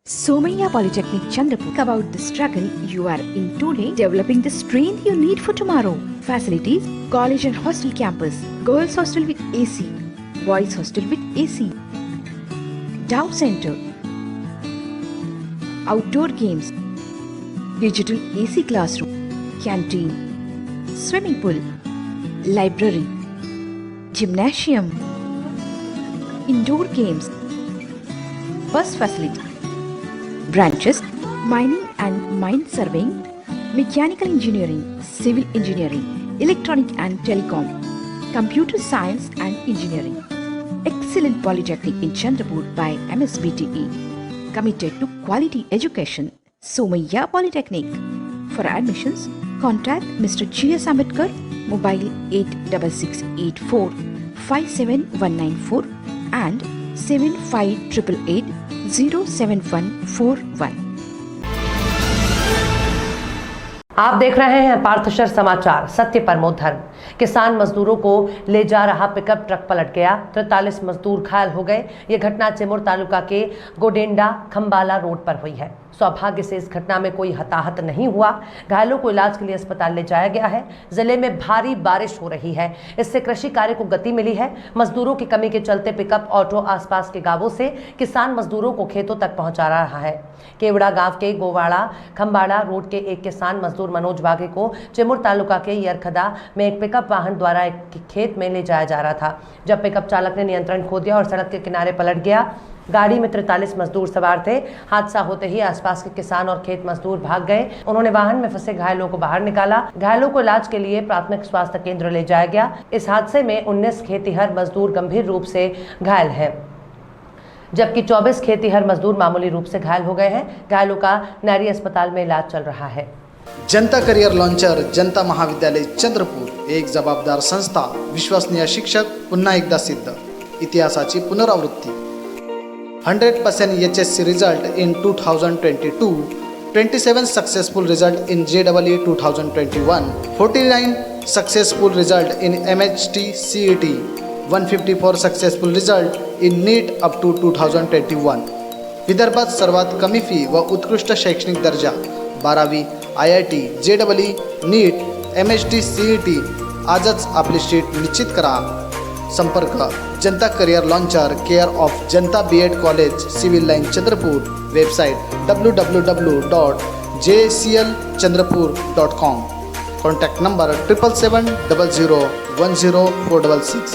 Somaiya Polytechnic Chandrapur. About the struggle you are in today, developing the strength you need for tomorrow. Facilities: college and hostel campus, girls hostel with AC, boys hostel with AC, doubt center, outdoor games, digital AC classroom, canteen, swimming pool, library, gymnasium, indoor games, bus facility, branches: mining and mine surveying, mechanical engineering, civil engineering, electronic and telecom, computer science and engineering. Excellent Polytechnic in Chandrapur by MSBTE. Committed to quality education. Somaiya Polytechnic. For admissions, contact Mr. G.S. Ambedkar, mobile 86684 57194 and 7588 07141. आप देख रहे हैं पार्थशर समाचार। सत्य परमो धर्म। किसान मजदूरों को ले जा रहा पिकअप ट्रक पलट गया, 43 मजदूर घायल हो गए। ये घटना चिमूर तालुका के गोडेंडा खंबाला रोड पर हुई है। सौभाग्य से इस घटना में कोई हताहत नहीं हुआ। घायलों को इलाज के लिए अस्पताल ले जाया गया है। जिले में भारी बारिश हो रही है, इससे कृषि कार्य को गति मिली है। मजदूरों की कमी के चलते पिकअप ऑटो आसपास के गांवों से किसान मजदूरों को खेतों तक पहुंचा रहा है। केवड़ा गांव के गोवाड़ा खंबाड़ा रोड के एक किसान मजदूर मनोज बाघे को चिमूर तालुका के यरखदा में एक पिकअप वाहन द्वारा एक खेत में ले जाया जा रहा था, जब पिकअप चालक ने नियंत्रण खो दिया और सड़क के किनारे पलट गया। गाड़ी में 43 मजदूर सवार थे। हादसा होते ही आसपास के किसान और खेत मजदूर भाग गए। उन्होंने वाहन में फंसे घायलों को बाहर निकाला। घायलों को इलाज के लिए प्राथमिक स्वास्थ्य केंद्र ले जाया गया। इस हादसे में 19 खेतीहर मजदूर गंभीर रूप से घायल हैं, जबकि 24 खेतीहर मजदूर मामूली रूप से घायल हो गए हैं। घायलों का नारी अस्पताल में इलाज चल रहा है। जनता करियर लॉन्चर जनता महाविद्यालय चंद्रपूर, एक जबाबदार संस्था, विश्वसनीय शिक्षक, पुन्हा एकदा सिद्ध, इतिहासाची पुनरावृत्ती। 100% HSC result in 2022, 27 successful result in JEE 2021, 49 successful result in MHT CET, 154 successful result in NEET up to 2021. विदर्भात सर्वात कमी फी व उत्कृष्ट शैक्षणिक दर्जा, 12वी IIT, JEE, NEET, MHT CET. आजच आपली सीट निश्चित करा। संपर्क जनता career launcher, care of Janata BEd college, civil line Chandrapur. Website www.jclchandrapur.com. Contact number 7770010466.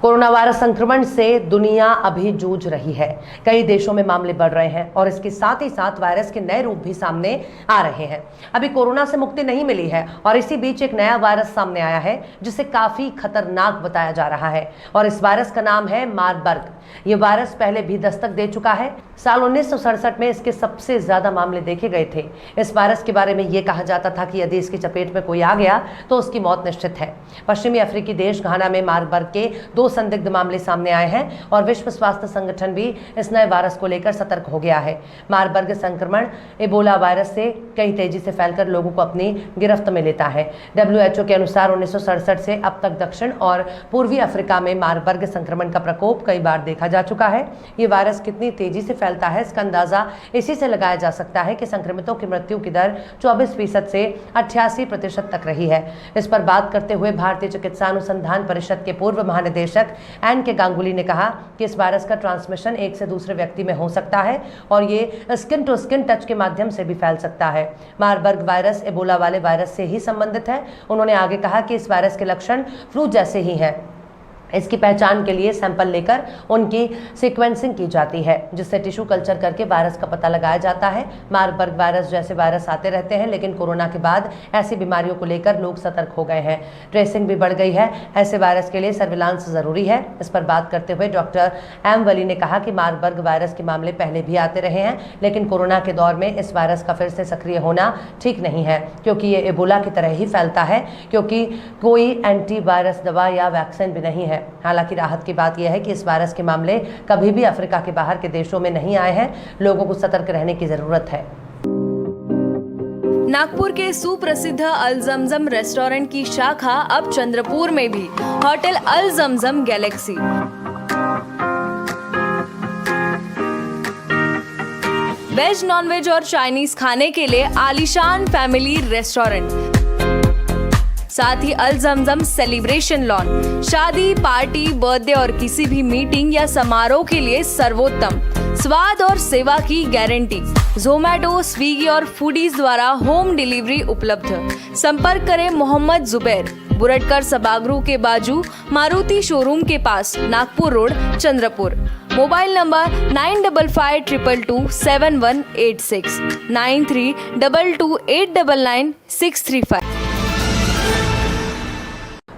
Corona virus संक्रमण से दुनिया अभी जूझ रही है। कई देशों में मामले बढ़ रहे हैं और इसके साथ ही साथ वायरस के नए रूप भी सामने आ रहे हैं। अभी कोरोना से मुक्ति नहीं मिली है और इसी बीच एक नया वायरस सामने आया है जिसे काफी खतरनाक बताया जा रहा है और इस वायरस का नाम है मारबर्ग। ये वायरस पहले भी दस्तक दे चुका है। साल 1967 में इसके सबसे ज्यादा मामले देखे गए थे। इस वायरस के बारे में ये कहा जाता था कि यदि इसकी चपेट में कोई आ गया तो उसकी मौत निश्चित है। पश्चिमी अफ्रीकी देश घाना में मारबर्ग के 2 संदिग्ध मामले सामने आए हैं और विश्व स्वास्थ्य संगठन भी इस नए वायरस को लेकर सतर्क हो गया है। मारबर्ग संक्रमण एबोला वायरस से कई तेजी से फैलकर लोगों को अपनी गिरफ्त में लेता है। WHO के अनुसार 1967 से अब तक दक्षिण और पूर्वी अफ्रीका में मारबर्ग संक्रमण का प्रकोप कई बार देखा जा चुका है। ये वायरस कितनी तेजी से फैलता है इसका अंदाजा इसी से लगाया जा सकता है कि संक्रमितों की मृत्यु की दर 24% से 88% तक रही है। इस पर बात करते हुए भारतीय चिकित्सा अनुसंधान परिषद के पूर्व महानिदेशक के गांगुली ने कहा कि इस वायरस का ट्रांसमिशन एक से दूसरे व्यक्ति में हो सकता है और ये स्किन टू स्किन टच के माध्यम से भी फैल सकता है। मारबर्ग वायरस एबोला वाले वायरस से ही संबंधित है। उन्होंने आगे कहा कि इस वायरस के लक्षण फ्लू जैसे ही हैं। इसकी पहचान के लिए सैंपल लेकर उनकी सीक्वेंसिंग की जाती है, जिससे टिश्यू कल्चर करके वायरस का पता लगाया जाता है। मारबर्ग वायरस जैसे वायरस आते रहते हैं, लेकिन कोरोना के बाद ऐसी बीमारियों को लेकर लोग सतर्क हो गए हैं। ट्रेसिंग भी बढ़ गई है। ऐसे वायरस के लिए सर्विलांस जरूरी है। इस पर बात करते हुए डॉक्टर M वली ने कहा कि मारबर्ग वायरस के मामले पहले भी आते रहे हैं, लेकिन कोरोना के दौर में इस वायरस का फिर से सक्रिय होना ठीक नहीं है, क्योंकि ये एबोला की तरह ही फैलता है, क्योंकि कोई एंटीवायरस दवा या वैक्सीन भी नहीं है। हालांकि राहत की बात यह है कि इस वायरस के मामले कभी भी अफ्रीका के बाहर के देशों में नहीं आए हैं। लोगों को सतर्क रहने की जरूरत है। नागपुर के सुप्रसिद्ध अल जमजम रेस्टोरेंट की शाखा अब चंद्रपुर में भी, होटल अल जमजम गैलेक्सी। वेज, नॉनवेज और चाइनीज खाने के लिए आलीशान फैमिली रेस्टोरेंट, साथ ही अल जमजम सेलिब्रेशन लॉन, शादी, पार्टी, बर्थडे और किसी भी मीटिंग या समारोह के लिए सर्वोत्तम स्वाद और सेवा की गारंटी। जोमैटो, स्विगी और फूडीज द्वारा होम डिलीवरी उपलब्ध। संपर्क करें मोहम्मद जुबैर, बुरटकर सभागृह के बाजू, मारुति शोरूम के पास, Nagpur road, Chandrapur. Mobile number 9552227186, 9322899635।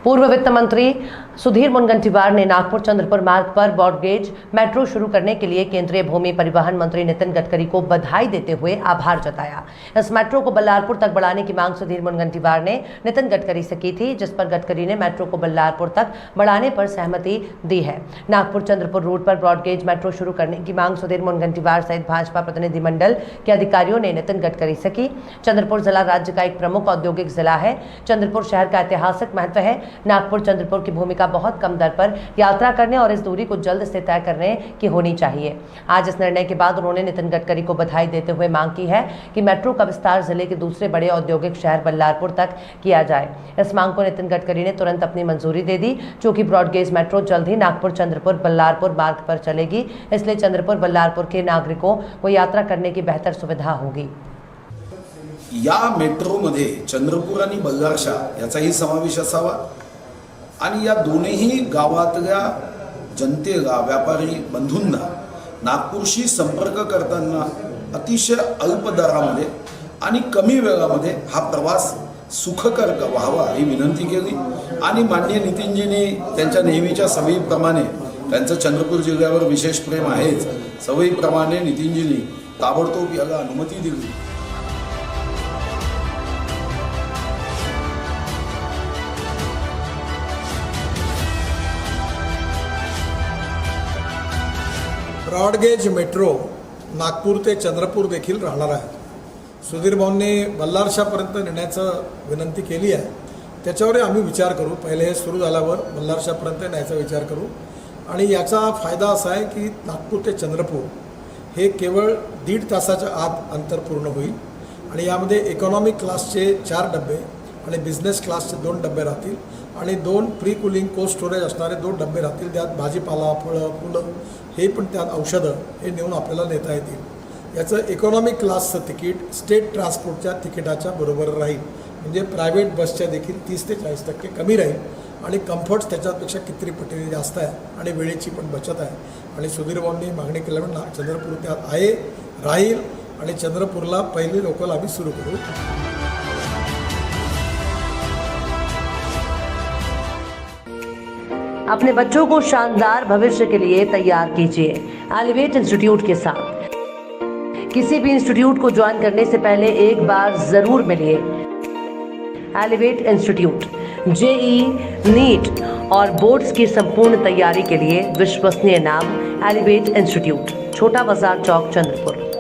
पूर्व वित्त मंत्री सुधीर मुनगंटीवार ने नागपुर चंद्रपुर मार्ग पर ब्रॉडगेज मेट्रो शुरू करने के लिए केंद्रीय भूमि परिवहन मंत्री नितिन गडकरी को बधाई देते हुए आभार जताया। इस मेट्रो को बल्लारपुर तक बढ़ाने की मांग सुधीर मुनगंटीवार ने नितिन गडकरी से की थी, जिस पर गडकरी ने मेट्रो को बल्लारपुर तक बढ़ाने पर सहमति दी है। नागपुर चंद्रपुर रूट पर ब्रॉडगेज मेट्रो शुरू करने की मांग सुधीर मुनगंटीवार सहित भाजपा प्रतिनिधिमंडल के अधिकारियों ने नितिन गडकरी से की। चंद्रपुर जिला राज्य का एक प्रमुख औद्योगिक जिला है। चंद्रपुर शहर का ऐतिहासिक महत्व है। नागपुर चंद्रपुर की भूमिका बहुत कम दर पर यात्रा करने और इस दूरी को जल्द से तय करने की होनी चाहिए। आज इस निर्णय के बाद उन्होंने नितिन गडकरी को बधाई देते हुए मांग की है कि मेट्रो का विस्तार जिले के दूसरे बड़े औद्योगिक शहर बल्लारपुर तक किया जाए। इस मांग को नितिन गडकरी ने तुरंत अपनी मंजूरी दे दी, क्योंकि ब्रॉडगेज मेट्रो जल्द ही नागपुर चंद्रपुर बल्लारपुर मार्ग पर चलेगी। इसलिए चंद्रपुर बल्लारपुर के नागरिकों को यात्रा करने की बेहतर सुविधा होगी। या मेट्रोमध्ये चंद्रपूर आणि बल्लारशा याचाही समावेश असावा आणि या दोन्ही गावातल्या जनतेला, व्यापारी बंधूंना नागपूरशी संपर्क करताना अतिशय अल्प दरामध्ये आणि कमी वेळामध्ये हा प्रवास सुखकर व्हावा ही विनंती केली। आणि माननीय नितीनजींनी त्यांच्या नेहमीच्या सवयीप्रमाणे, त्यांचं चंद्रपूर जिल्ह्यावर विशेष प्रेम आहेच, सवयीप्रमाणे नितीनजींनी ताबडतोब याला अनुमती दिली। ब्रॉडगेज मेट्रो नागपूर ते चंद्रपूर देखील राहणार आहे। सुधीर भाऊंनी बल्लारशापर्यंत नेण्याचं विनंती केली आहे, त्याच्यावर आम्ही विचार करू। पहिले हे सुरू झाल्यावर बल्लारशापर्यंत न्यायचा विचार करू। आणि याचा फायदा असा आहे की नागपूर ते चंद्रपूर हे केवळ 1.5 तासाच्या आत अंतर पूर्ण होईल आणि यामध्ये इकॉनॉमी क्लासचे 4 डबे आणि बिझनेस क्लासचे 2 डबे राहतील आणि 2 प्री कूलिंग कोल्ड स्टोरेज असणारे 2 डबे राहतील। त्यात भाजीपाला, फळं, फुलं हे पण, त्यात औषधं हे नेऊन आपल्याला नेता येतील। याचं इकॉनॉमी क्लासचं तिकीट स्टेट ट्रान्सपोर्टच्या तिकिटाच्या बरोबर राहील, म्हणजे प्रायव्हेट बसच्या देखील 30 ते 40% कमी राहील आणि कम्फर्ट्स त्याच्यापेक्षा कितीतरी पटीने जास्त आहे आणि वेळेची पण बचत आहे। आणि सुधीर भाऊंनी मागणी केल्यामुळे चंद्रपूर त्यात आहे, राहील आणि चंद्रपूरला पहिली लोकल आम्ही सुरू करू। अपने बच्चों को शानदार भविष्य के लिए तैयार कीजिए एलिवेट इंस्टीट्यूट के साथ। किसी भी इंस्टीट्यूट को ज्वाइन करने से पहले एक बार जरूर मिलिए। एलिवेट इंस्टीट्यूट जेई, नीट और बोर्ड्स की संपूर्ण तैयारी के लिए विश्वसनीय नाम एलिवेट इंस्टीट्यूट, छोटा बाजार चौक, चंद्रपुर।